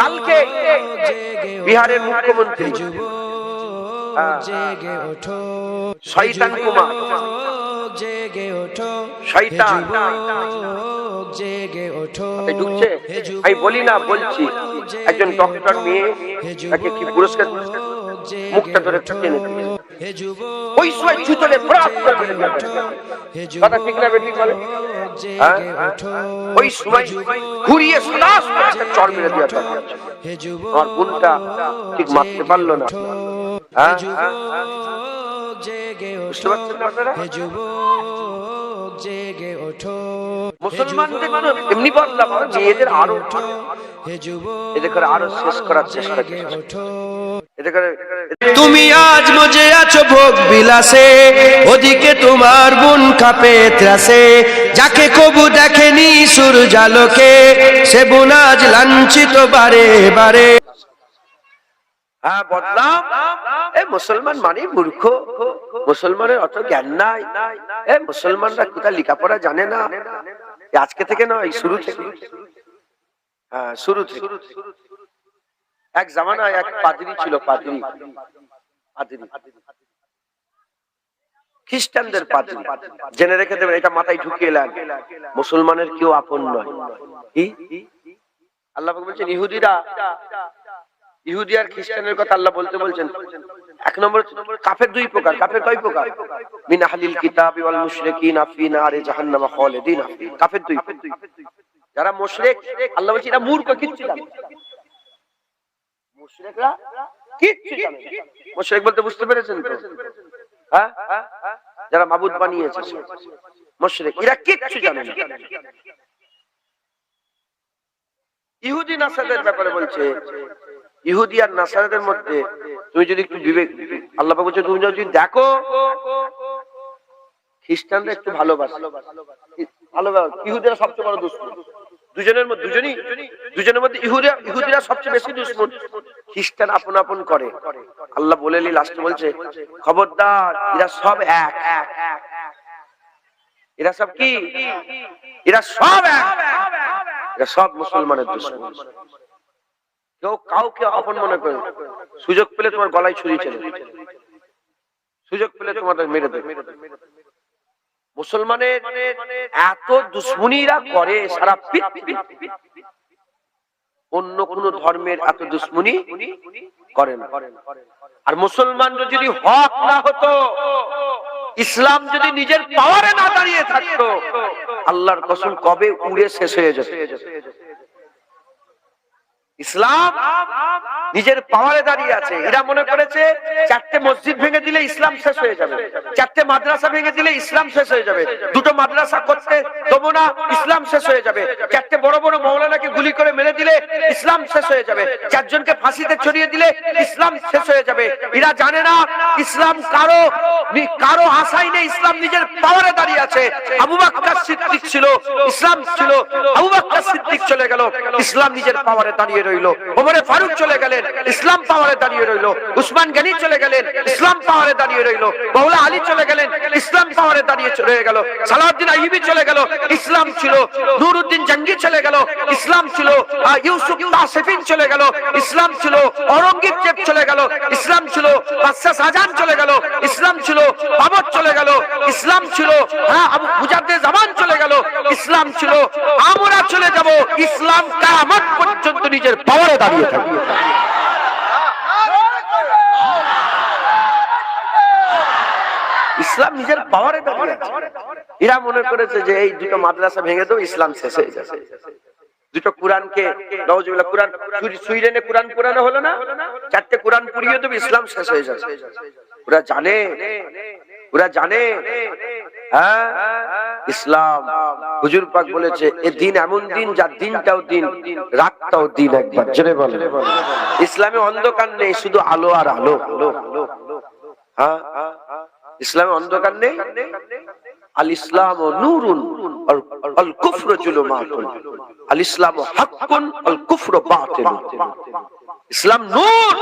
কালকে বিহারের মুখ্যমন্ত্রী শয়তান কুমার, শয়তান ঢুকছে, আমি বলি না বলছি, একজন ডক্টর মেয়ে তাকে কি পুরস্কার, মুখটা ধরে টেনে ওই সময় জুতোলে কথা ঠিক না বেটি বলে, ওই সময় ঘুরিয়ে চড় মেরে দেওয়া দরকার। আমার বোনটা ঠিক মারতে পারলো না। বুঝতে পারছেন না আপনারা? মুসলমানদের এমনি বললাম, মেয়েদের আরো এদের করে আরো শেষ করার চেষ্টা করছে। তুমি আজ মজে আছো ভোগ বিলাসে, ওদিকে তোমার বোন কাঁপে ত্রাসে। যাকে কবু দেখেনি সূর্যালোকে, সে বোন আজ লাঞ্ছিত বারে বারে। হ্যাঁ বদলাম, মুসলমান মানে মূর্খ, মুসলমানের অত জ্ঞান নাই, মুসলমানরা কোথায় লেখাপড়া জানে না। আজকে থেকে নয়, শুরু থেকে, শুরু থেকে। এক জামানায় এক পাদ্রী ছিল, পাদ্রী খ্রিস্টানদের পাদ্রী। জেনে রেখে দেবেন, এটা মাথায় ঢুকিয়ে নেন, মুসলমানের কেউ আপন নয়। আল্লাহ বলছেন ইহুদি আর খ্রিস্টানের কথা আল্লাহ বলছেন। এক নম্বর কাফের দুই প্রকার। কাফের কয় প্রকার? মিন আহলিল কিতাবি ওয়াল মুশরিকিনা ফি নারি জাহান্নাম খালিদিনা ফি। কাফের দুই। যারা মুশরিক, আল্লাহ বলছে এরা মূর্খ, কিচ্ছু জানে না। মুশরিকরা কিচ্ছু জানে না। মুশরিক বলতে বুঝতে পেরেছেন তো? হ্যাঁ, যারা মাবুদ বানিয়েছে মুশরিক, এরা কিচ্ছু জানে না। ইহুদি নাসারাদের ব্যাপারে বলছে, ইহুদি আর নাসারাদের মধ্যে তুমি যদি একটু বিবেক, আল্লাহ পাক বলছে তুমি যদি দেখো, খ্রিস্টানরা একটু ভালোবাসে, ইহুদিরা সবচেয়ে বড় দুশমন। দুজনের মধ্যে ইহুদিরা সবচেয়ে বেশি দুশমন, খ্রিস্টান আপন আপন করে। আল্লাহ বলে লাস্টে বলছে খবরদার, এরা সব এক। এরা সব কি? এরা সব এক। এরা সব মুসলমানের দুশমন। কেউ কাউকে আপন মনে করে, সুযোগ পেলে তোমার গলায় ছুরি চলে, সুযোগ পেলে তোমাদের মেরে দেবে। মুসলমানের এত দুশ্মনীরা করে সারা পৃথিবী, অন্য কোন ধর্মের এত দুশ্মনী করে না। আর মুসলমান যদি হক না হতো, ইসলাম যদি নিজের পাওয়ারে না দাঁড়িয়ে থাকতো, আল্লাহর কসম কবে উড়ে শেষ হয়ে যেত। ইসলাম নিজের পাওয়ারে দাঁড়িয়ে আছে। এরা মনে করেছে চারটে মসজিদ ভেঙে দিলে ইসলাম শেষ হয়ে যাবে, চারটে মাদ্রাসা ভেঙে দিলে ইসলাম শেষ হয়ে যাবে, দুটো মাদ্রাসা করতে দেবো না, ইসলাম শেষ হয়ে যাবে, চারটে বড় বড় মৌলানাকে গুলি করে মেরে দিলে ইসলাম শেষ হয়ে যাবে, চারজনকে ফাঁসিতে ছড়িয়ে দিলে ইসলাম শেষ হয়ে যাবে। এরা জানে না ইসলাম কারো আশাই নেই, ইসলাম নিজের পাওয়ারে দাঁড়িয়ে আছে। আবু বকর সিদ্দিক ছিল, ইসলাম ছিল, আবু বকর সিদ্দিক চলে গেল, ইসলাম নিজের পাওয়ারে দাঁড়িয়ে রইল। ওমরে ফারুক চলে গেলেন, ইসলাম পাওয়ারে দাঁড়িয়ে রইল। উসমান গনি চলে গেলেন, ইসলাম পাওয়ারে দাঁড়িয়ে রইল। মওলা আলী চলে গেলেন, ইসলাম পাওয়ারে দাঁড়িয়ে রয়ে গেল। সালাউদ্দিন আইয়ুবী চলে গেল, ইসলাম ছিল। নুরউদ্দিন জঙ্গি চলে গেল, ইসলাম ছিল। ইউসুফ তাসিফিন চলে গেল, ইসলাম ছিল। ঔরঙ্গজেব চলে গেল, ইসলাম ছিল। বাদশাহ শাহজাহান চলে গেল, ইসলাম ছিল। বাবর চলে গেল, ইসলাম ছিল। আবু মুজাদ্দিদ জামান চলে গেল, ইসলাম ছিল। আমরা চলে যাব, ইসলাম কিয়ামত পর্যন্ত নিজের পাওয়ারে দাঁড়িয়ে থাকবে। ইসলাম নিজের পাওয়ারে দাঁড়িয়ে আছে। এরা মনে করেছে যে এই দুটো মাদ্রাসা ভেঙে দেবো, ইসলাম শেষ হয়ে যাবে। দুটো কোরআনকে, নাউজুবিল্লাহ, কোরআন সুইডেনে কোরআন পুরানো হলো না, চারটে কোরআন পুড়িয়ে দেবে, ইসলাম শেষ হয়ে যাবে। ওরা জানে হ্যাঁ ইসলাম। হুজুর পাক বলেছে এ দিন এমন দিন, যার দিনটাও দিন, রাতটাও দিন। একবার জোরে বলেন, ইসলামে অন্ধকার নেই, শুধু আলো আর আলো। হ্যাঁ, ইসলামে অন্ধকার নেই। আল ইসলাম নূরুন আল কুফরু যুলুমাতুন, আল ইসলাম হাক্কুন আল কুফরু বাতিল। ইসলাম নূর,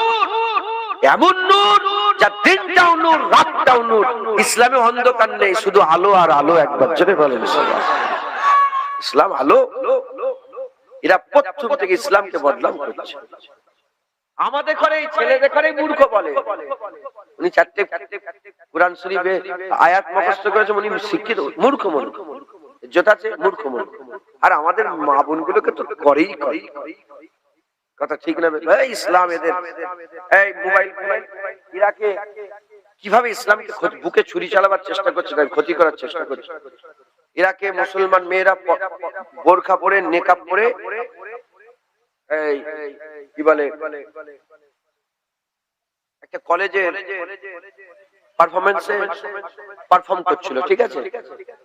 এমন নূর যার দিনটাও নূর, রাতটাও নূর। ইসলামে অন্ধকার নেই, শুধু আলো আর আলো। একবার জোরে বলেন, ইসলাম আলো। এরা প্রথম থেকে ইসলামকে বদনাম করছে। আমাদের ঘরে ছেলেদের ঘরে মূর্খ বলে, উনি চারটে কুরআন শরীফে আয়াত মুখস্থ করেছে, উনি শিক্ষিত, মূর্খ মূর্খ ইজ্জত আছে, মূর্খ মূর্খ। আর আমাদের মা বোনগুলোকে তো করেই করে, কথা ঠিক না? ইসলাম এদের এই মোবাইল ইরাকে কিভাবে ইসলামকে বুকে ছুরি চালাবার চেষ্টা করছে, ক্ষতি করার চেষ্টা করছে। ইরাকে মুসলমান মেয়েরা বোরখা পরে নেকাব পরে এই কি বলে একটা কলেজে পারফরমেন্সে পারফর্ম করছিল, ঠিক আছে,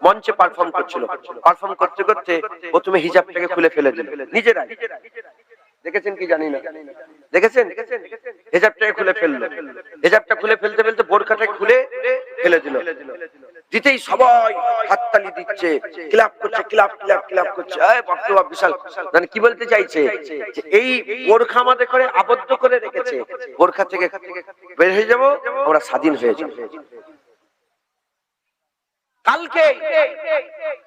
মঞ্চে পারফর্ম করছিল। পারফর্ম করতে করতে প্রথমে হিজাবটাকে খুলে ফেলে দিল নিজেরাই। দেখেছেন কি জানি না, দেখেছেন? হিজাবটাকে খুলে ফেললো, হিজাবটা খুলে ফেলতে ফেলতে বোরখাটাকে খুলে ফেলে দিল। দিতেই সবাই হাততালি দিচ্ছে, ক্লাপ করছে, ক্লাপ ক্লাপ ক্লাপ করছে। বিশাল, মানে কি বলতে চাইছে যে এই বোরখা আমাদের করে আবদ্ধ করে রেখেছে, বোরখা থেকে বের হয়ে যাব, আমরা স্বাধীন হয়ে যাব। কালকে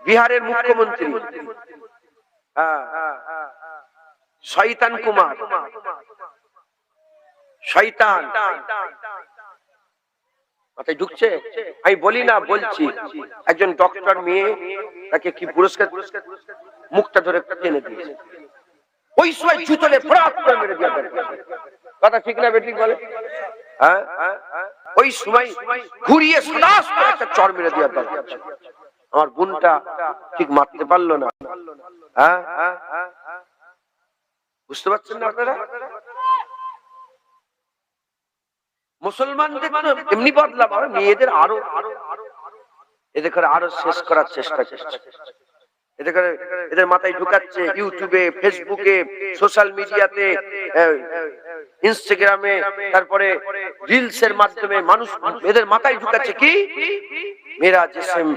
বিহারের মুখ্যমন্ত্রী শয়তান কুমার, শয়তান মাথায় ঢুকছে, আমি বলি না, বলছি, একজন ডক্টর মেয়ে তাকে কি পুরস্কার, মুখটা ধরে টেনে দিয়েছে, ওই সময় জুতলে ফরাত করে মেরে দিয়া, কথা ঠিক না বেঠিক বলে? হ্যাঁ, ওই সময় ঘুরিয়ে সদাস করে একটা চড় মেরে দেওয়ার দরকার। আমার বোনটা ঠিক মারতে পারলো না। হ্যাঁ, বুঝতে পারছেন না আপনারা? মুসলমানদের এমনি বদলাম, আর মেয়েদের আরো এদের করে আরো শেষ করার চেষ্টা করছে। এদের মাথায় ঢুকাচ্ছে ইউটিউবে, ফেসবুকে, সোশ্যাল মিডিয়াতে, ইনস্টাগ্রামে, তারপরে রিলস এর মাধ্যমে মানুষ এদের মাথায় ঢুকাচ্ছে কি মেরা জিসম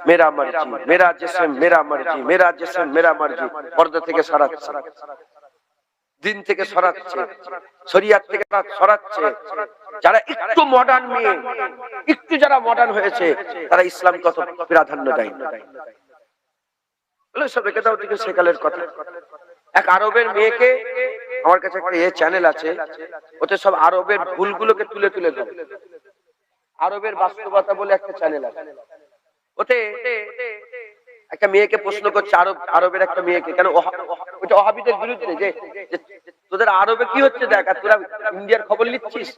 মেরা মর্জি, মেরা জিসম মেরা মর্জি, মেরা জিসম মেরা মর্জি। পর্দা থেকে সরাচ্ছে, দিন থেকে সরাচ্ছে, শরিয়াত থেকে সরাচ্ছে। যারা একটু মডার্ন মেয়ে, একটু যারা মডার্ন হয়েছে, তারা ইসলাম কত প্রাধান্য দেয়। সব রেখে দাও দিকে সেকালের কথা। এক আরবের মেয়েকে, আমার কাছে একটা চ্যানেল আছে, ওতে সব আরবের ভুলগুলোকে তুলে তুলে ধরে। আরবের বাস্তবতা বলে একটা চ্যানেল আছে, ওতে একটা মেয়েকে প্রশ্ন করছে, আরবের একটা মেয়েকে, কেন ওটা ওহাবিদের বিরুদ্ধে, যে তোদের আরবে কি হচ্ছে দেখ, আর তোরা ইন্ডিয়ার খবর নিচ্ছিস,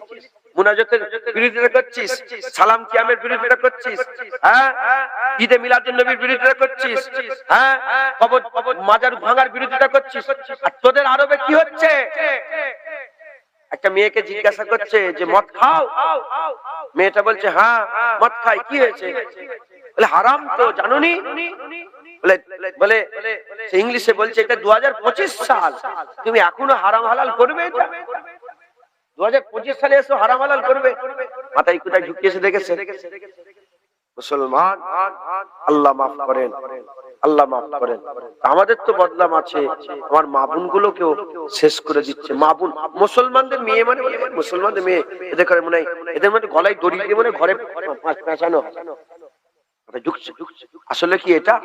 মুনাজাতের বিরোধিতা করছিস, সালাম কিয়ামের বিরোধিতা করছিস, হ্যাঁ, ঈদে মিলাদুন নবীর বিরোধিতা করছিস, হ্যাঁ, কবর মাজার ভাঙার বিরোধিতা করছিস, আর তোদের আরবে কি হচ্ছে? একটা মেয়েকে জিজ্ঞাসা করছে যে মদ খাও? মেয়েটা বলছে হ্যাঁ মদ খাই, কি হয়েছে? বলে হারাম তো জানোনি? বলে ইংলিশে বলছে এটা 2025 সাল, তুমি এখনো হারাম হালাল করবে? 2025 সালে এসো হারাম হালাল করবে? মাথায় কোথায় ঢুকিয়েছে দেখেছে? মুসলমান, আল্লাহ মাফ করেন, আল্লাহ মাফ করেন। আমাদের তো বদনাম আছে, আমার মা বোন গুলোকেও শেষ করে দিচ্ছে। মা বোন, মুসলমানদের মেয়ে মানে মুসলমানদের মেয়ে, এদের করে মনে হয় এদের মানে গলায় দড়ি দিয়ে মনে ঘরে পেঁচানো। আসলে কি এটা?